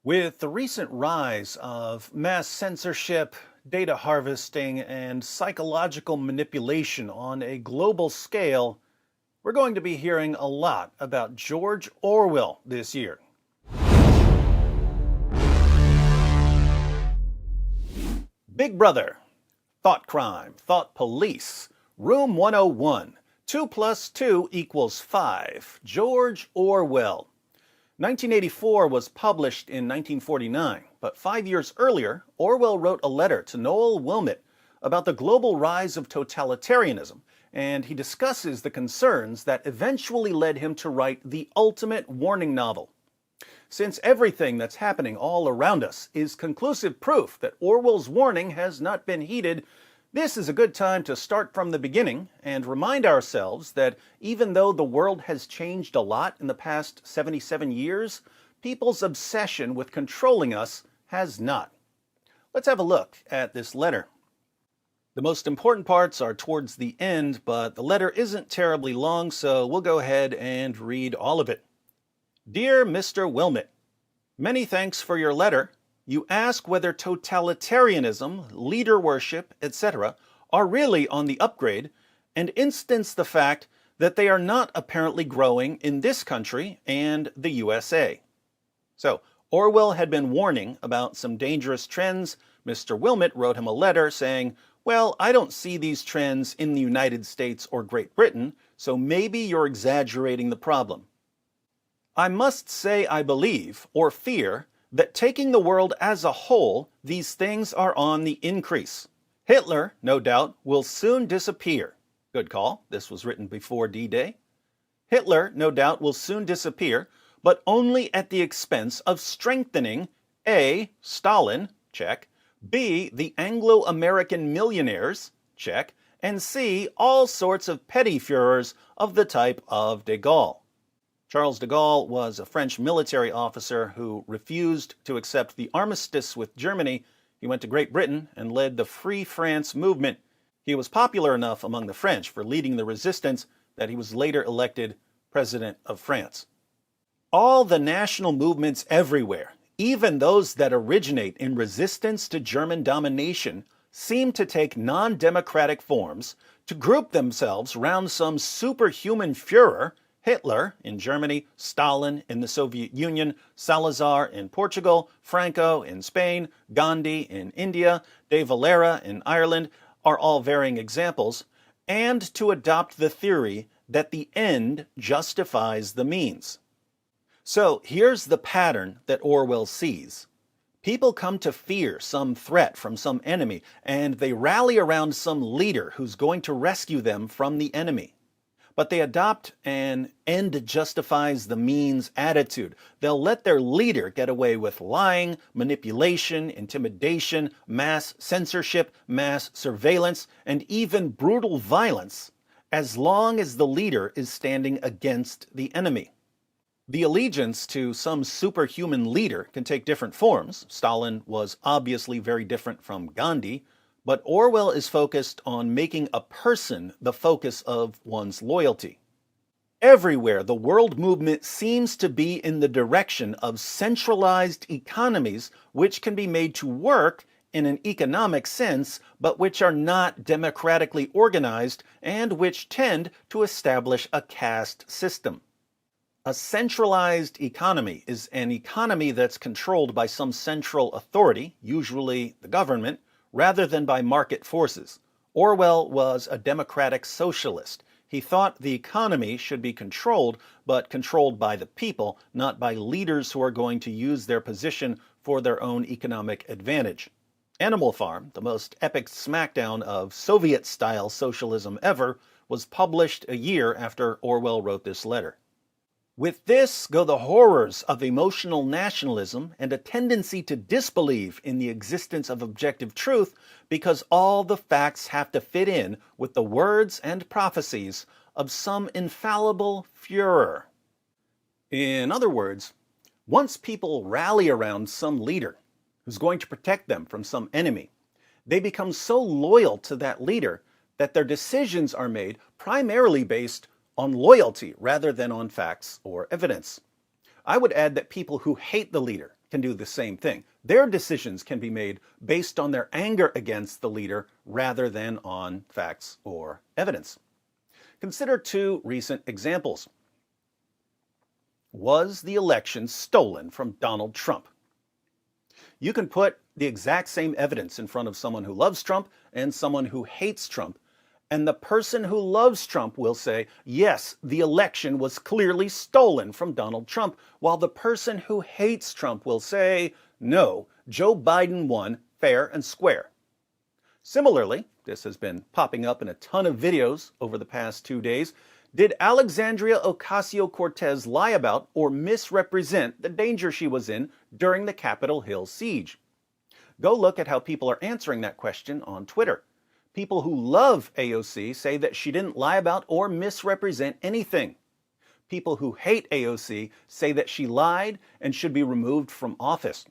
With the recent rise of mass censorship, data harvesting, and psychological manipulation on a global scale, we're going to be hearing a lot about George Orwell this year. Big Brother, Thought Crime, Thought Police, Room 101, 2 plus 2 equals 5, George Orwell. 1984 was published in 1949, but 5 years earlier, Orwell wrote a letter to Noel Wilmot about the global rise of totalitarianism, and he discusses the concerns that eventually led him to write the ultimate warning novel. Since everything that's happening all around us is conclusive proof that Orwell's warning has not been heeded, this is a good time to start from the beginning and remind ourselves that even though the world has changed a lot in the past 77 years, people's obsession with controlling us has not. Let's have a look at this letter. The most important parts are towards the end, but the letter isn't terribly long, so we'll go ahead and read all of it. Dear Mr. Wilmot, many thanks for your letter. You ask whether totalitarianism, leader worship, etc. are really on the upgrade, and instance the fact that they are not apparently growing in this country and the USA. So, Orwell had been warning about some dangerous trends. Mr. Wilmot wrote him a letter saying, well, I don't see these trends in the United States or Great Britain, so maybe you're exaggerating the problem. I must say I believe, or fear, that taking the world as a whole, these things are on the increase. Hitler, no doubt, will soon disappear. Good call. This was written before D-Day. Hitler, no doubt, will soon disappear, but only at the expense of strengthening A. Stalin, check, B. the Anglo-American millionaires, check, and C. all sorts of petty Führers of the type of de Gaulle. Charles de Gaulle was a French military officer who refused to accept the armistice with Germany. He went to Great Britain and led the Free France movement. He was popular enough among the French for leading the resistance that he was later elected President of France. All the national movements everywhere, even those that originate in resistance to German domination, seem to take non-democratic forms to group themselves round some superhuman Führer, Hitler in Germany, Stalin in the Soviet Union, Salazar in Portugal, Franco in Spain, Gandhi in India, De Valera in Ireland are all varying examples, and to adopt the theory that the end justifies the means. So here's the pattern that Orwell sees. People come to fear some threat from some enemy, and they rally around some leader who's going to rescue them from the enemy. But they adopt an end justifies the means attitude. They'll let their leader get away with lying, manipulation, intimidation, mass censorship, mass surveillance, and even brutal violence, as long as the leader is standing against the enemy. The allegiance to some superhuman leader can take different forms. Stalin was obviously very different from Gandhi, but Orwell is focused on making a person the focus of one's loyalty. Everywhere, the world movement seems to be in the direction of centralized economies which can be made to work in an economic sense, but which are not democratically organized and which tend to establish a caste system. A centralized economy is an economy that's controlled by some central authority, usually the government, rather than by market forces. Orwell was a democratic socialist. He thought the economy should be controlled, but controlled by the people, not by leaders who are going to use their position for their own economic advantage. Animal Farm, the most epic smackdown of Soviet-style socialism ever, was published a year after Orwell wrote this letter. With this go the horrors of emotional nationalism and a tendency to disbelieve in the existence of objective truth because all the facts have to fit in with the words and prophecies of some infallible Führer. In other words, once people rally around some leader who's going to protect them from some enemy, they become so loyal to that leader that their decisions are made primarily based on loyalty rather than on facts or evidence. I would add that people who hate the leader can do the same thing. Their decisions can be made based on their anger against the leader rather than on facts or evidence. Consider two recent examples. Was the election stolen from Donald Trump? You can put the exact same evidence in front of someone who loves Trump and someone who hates Trump, and the person who loves Trump will say, yes, the election was clearly stolen from Donald Trump, while the person who hates Trump will say, no, Joe Biden won fair and square. Similarly, this has been popping up in a ton of videos over the past 2 days. Did Alexandria Ocasio-Cortez lie about or misrepresent the danger she was in during the Capitol Hill siege? Go look at how people are answering that question on Twitter. People who love AOC say that she didn't lie about or misrepresent anything. People who hate AOC say that she lied and should be removed from office.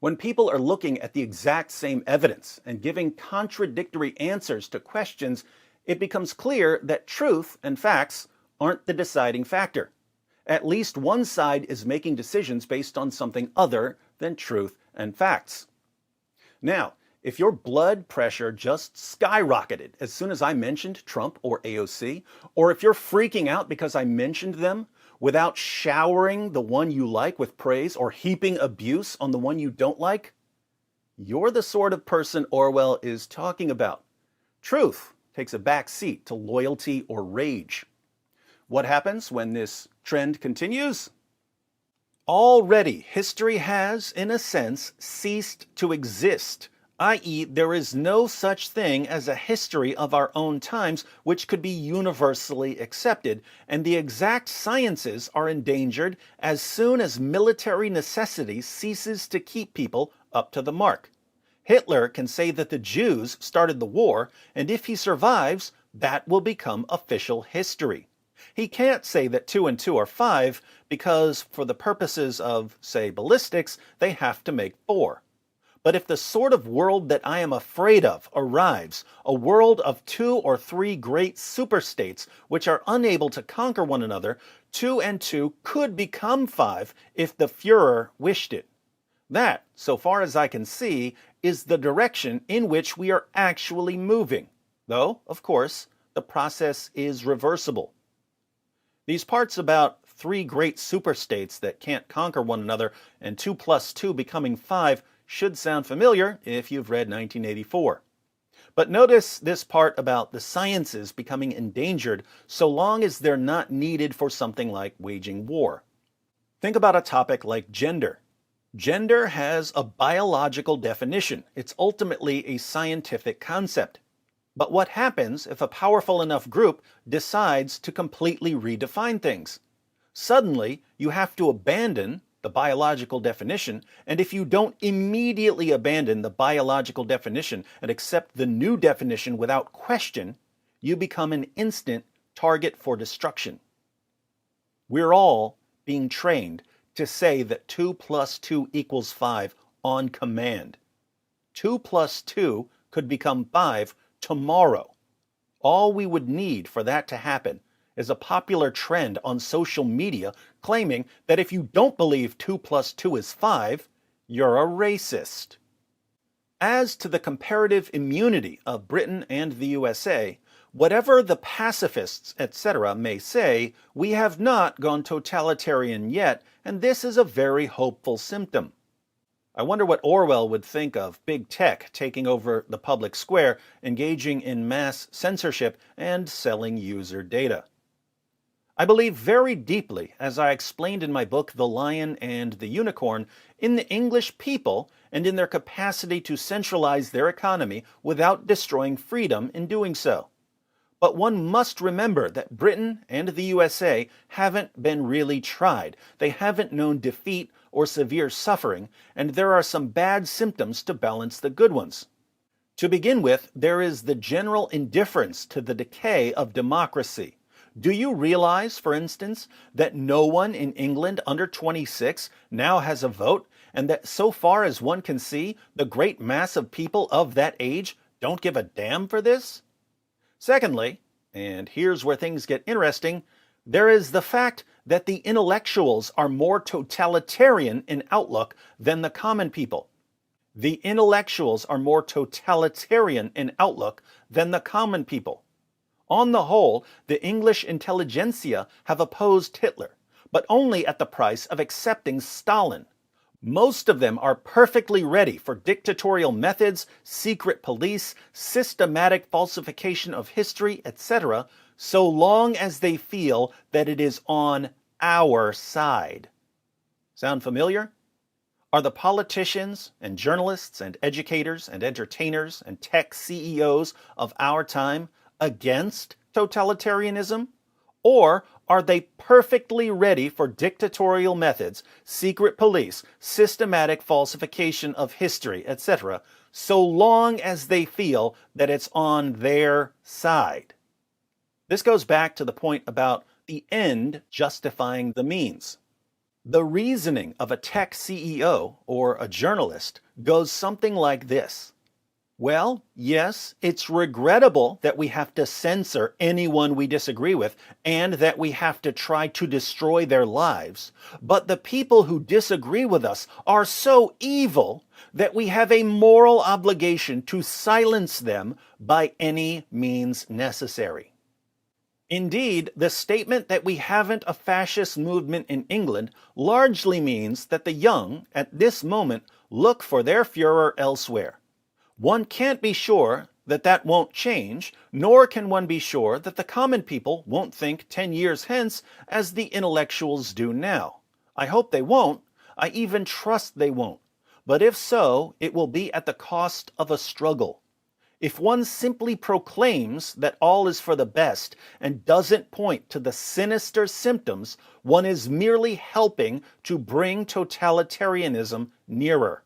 When people are looking at the exact same evidence and giving contradictory answers to questions, it becomes clear that truth and facts aren't the deciding factor. At least one side is making decisions based on something other than truth and facts. Now, if your blood pressure just skyrocketed as soon as I mentioned Trump or AOC, or if you're freaking out because I mentioned them without showering the one you like with praise or heaping abuse on the one you don't like, you're the sort of person Orwell is talking about. Truth takes a back seat to loyalty or rage. What happens when this trend continues? Already, history has, in a sense, ceased to exist, i.e., there is no such thing as a history of our own times which could be universally accepted, and the exact sciences are endangered as soon as military necessity ceases to keep people up to the mark. Hitler can say that the Jews started the war, and if he survives, that will become official history. He can't say that 2 and 2 are 5 because, for the purposes of, say, ballistics, they have to make 4. But if the sort of world that I am afraid of arrives, a world of 2 or 3 great superstates which are unable to conquer one another, 2 and 2 could become 5 if the Führer wished it. That, so far as I can see, is the direction in which we are actually moving, though, of course, the process is reversible. These parts about 3 great superstates that can't conquer one another and 2 plus 2 becoming 5 should sound familiar if you've read 1984. But notice this part about the sciences becoming endangered so long as they're not needed for something like waging war. Think about a topic like gender. Gender has a biological definition. It's ultimately a scientific concept. But what happens if a powerful enough group decides to completely redefine things? Suddenly, you have to abandon the biological definition, and if you don't immediately abandon the biological definition and accept the new definition without question, you become an instant target for destruction. We're all being trained to say that 2 plus 2 equals 5 on command. 2 plus 2 could become 5 tomorrow. All we would need for that to happen is a popular trend on social media claiming that if you don't believe 2 plus 2 is 5, you're a racist. As to the comparative immunity of Britain and the USA, whatever the pacifists, etc., may say, we have not gone totalitarian yet, and this is a very hopeful symptom. I wonder what Orwell would think of big tech taking over the public square, engaging in mass censorship, and selling user data. I believe very deeply, as I explained in my book The Lion and the Unicorn, in the English people and in their capacity to centralize their economy without destroying freedom in doing so. But one must remember that Britain and the USA haven't been really tried. They haven't known defeat or severe suffering, and there are some bad symptoms to balance the good ones. To begin with, there is the general indifference to the decay of democracy. Do you realize, for instance, that no one in England under 26 now has a vote, and that so far as one can see, the great mass of people of that age don't give a damn for this? Secondly, and here's where things get interesting, there is the fact that the intellectuals are more totalitarian in outlook than the common people. The intellectuals are more totalitarian in outlook than the common people. On the whole, the English intelligentsia have opposed Hitler, but only at the price of accepting Stalin. Most of them are perfectly ready for dictatorial methods, secret police, systematic falsification of history, etc., so long as they feel that it is on our side. Sound familiar? Are the politicians and journalists and educators and entertainers and tech CEOs of our time against totalitarianism? Or are they perfectly ready for dictatorial methods, secret police, systematic falsification of history, etc., so long as they feel that it's on their side? This goes back to the point about the end justifying the means. The reasoning of a tech CEO or a journalist goes something like this. Well, yes, it's regrettable that we have to censor anyone we disagree with and that we have to try to destroy their lives, but the people who disagree with us are so evil that we have a moral obligation to silence them by any means necessary. Indeed, the statement that we haven't a fascist movement in England largely means that the young, at this moment, look for their Führer elsewhere. One can't be sure that that won't change, nor can one be sure that the common people won't think 10 years hence as the intellectuals do now. I hope they won't. I even trust they won't. But if so, it will be at the cost of a struggle. If one simply proclaims that all is for the best and doesn't point to the sinister symptoms, one is merely helping to bring totalitarianism nearer.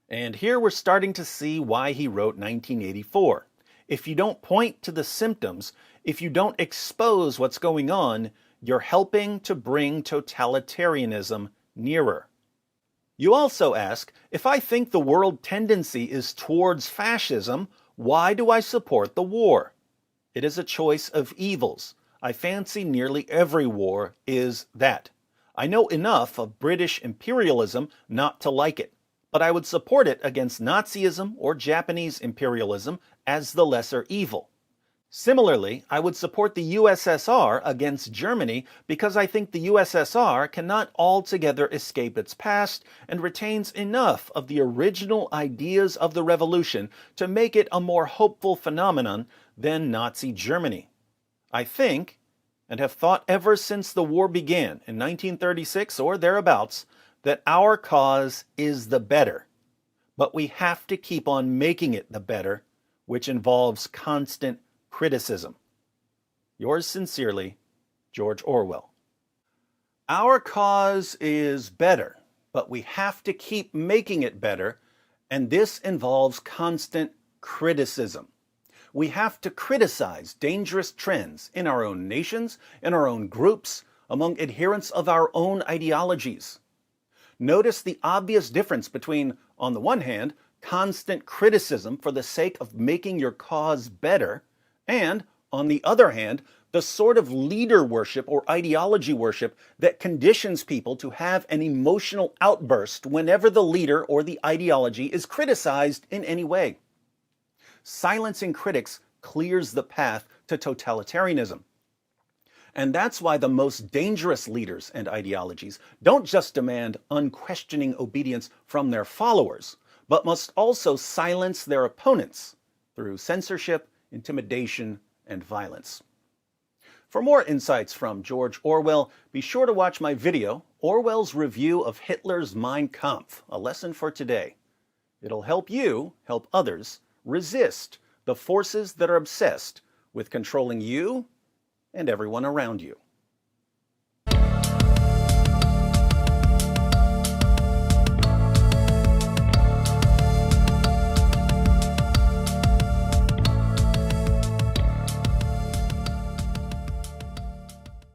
And here we're starting to see why he wrote 1984. If you don't point to the symptoms, if you don't expose what's going on, you're helping to bring totalitarianism nearer. You also ask, if I think the world tendency is towards fascism, why do I support the war? It is a choice of evils. I fancy nearly every war is that. I know enough of British imperialism not to like it, but I would support it against Nazism or Japanese imperialism as the lesser evil. Similarly, I would support the USSR against Germany because I think the USSR cannot altogether escape its past and retains enough of the original ideas of the revolution to make it a more hopeful phenomenon than Nazi Germany. I think, and have thought ever since the war began in 1936 or thereabouts, that our cause is the better. But we have to keep on making it the better, which involves constant criticism. Yours sincerely, George Orwell. Our cause is better, but we have to keep making it better, and this involves constant criticism. We have to criticize dangerous trends in our own nations, in our own groups, among adherents of our own ideologies. Notice the obvious difference between, on the one hand, constant criticism for the sake of making your cause better, and, on the other hand, the sort of leader worship or ideology worship that conditions people to have an emotional outburst whenever the leader or the ideology is criticized in any way. Silencing critics clears the path to totalitarianism. And that's why the most dangerous leaders and ideologies don't just demand unquestioning obedience from their followers, but must also silence their opponents through censorship, intimidation, and violence. For more insights from George Orwell, be sure to watch my video, Orwell's Review of Hitler's Mein Kampf, A Lesson for Today. It'll help you help others resist the forces that are obsessed with controlling you and everyone around you.